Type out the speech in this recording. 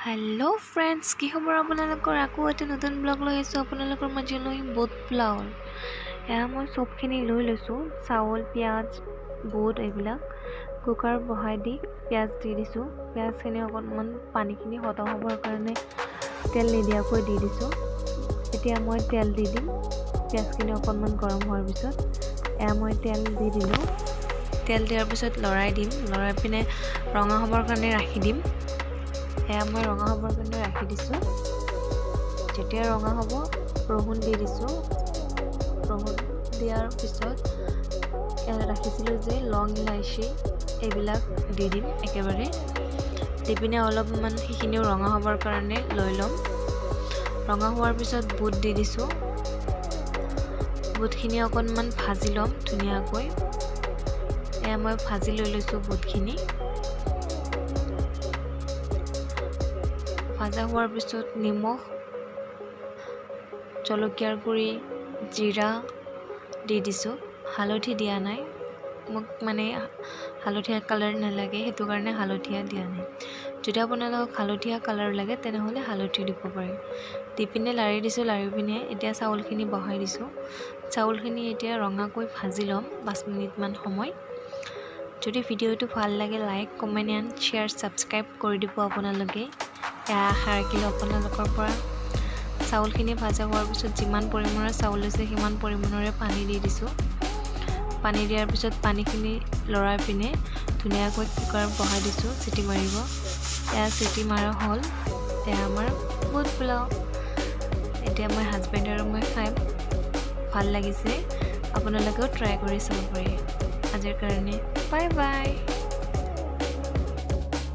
hello friends কি খবৰ আপোনালোকৰ আকৌ এটা নতুন ব্লগ লৈ আছো আপোনালোকৰ মাজলৈ বুট পোলাও এয়া মই সবখিনি লৈ লৈছো চাউল পিয়াজ বুট এইবিলাক কুকাৰ বহাই দি পিয়াজ দি দিছো পিয়াজখিনি অকণমান পানীখিনি হতা হ'বৰ কাৰণে তেল নিদিয়াকৈ দি দিছো এতিয়া মই তেল দি দিম পিয়াজখিনি অকণমান গৰম হোৱাৰ পিছত এয়া মই তেল দি দিলো তেল দিয়াৰ পিছত লৰাই দিম লৰাই পিনে ৰঙা হ'বৰ কাৰণে ৰাখি দিম এয়া মই ৰঙা হ'বৰ কাৰণে ৰাখি দিছো যেতিয়া ৰঙা হ'ব ৰহুন দি দিছো ৰহুন দিয়াৰ পিছত এয়া ৰাখিছিলো যে লং ইলাইচি এইবিলাক দি দিম একেবাৰে দি পিনে অলপমান সেইখিনিও ৰঙা হ'বৰ কাৰণে লৈ ল'ম ৰঙা হোৱাৰ পিছত বুট দি দিছো বুটখিনি অকণমান ভাজি ল'ম ধুনীয়াকৈ এয়া মই ভাজি লৈ লৈছো বুটখিনি ভাজা হোৱাৰ পিছত নিমখ জলকীয়াৰ গুড়ি জিৰা দি দিছো হালধি দিয়া নাই মোক মানে হালধীয়া কালাৰ নালাগে হেতু কাৰণে হালধীয়া দিয়া নাই যদি আপোনালোকক হালধীয়া কালাৰ লাগে তেনেহলে হালধি দিব পাৰে দি পিনে লাৰি দিছো লাৰি পিনে এতিয়া চাউলখিনি বহাই দিছো চাউলখিনি এতিয়া ৰঙাকৈ ভাজি ল'ম 5 মিনিট মান সময় যদি ভিডিওটো ভাল লাগে like comment and share subscribe কৰি দিব আপোনালোকে আশা ৰাখিলো আপোনালোকৰ পৰা চাউলখিনি ভাজা হোৱাৰ পিছত যিমান পৰিমাণৰ চাউল আছে সিমান পৰিমাণৰে পানী দি দিছো পানী দিয়াৰ পিছত পানীখিনি লৰাই পিনে ধুনীয়াকৈ কুকাৰ বহাই দিছো চিটি মাৰিব এয়া চিটি মাৰা হ'ল এয়া আমাৰ বুট পোলাও এতিয়া মই হাজবেণ্ড আৰু মই খাই ভাল লাগিছে আপোনালোকেও ট্ৰাই কৰি চাব পাৰে আজিৰ কাৰণে বাই বাই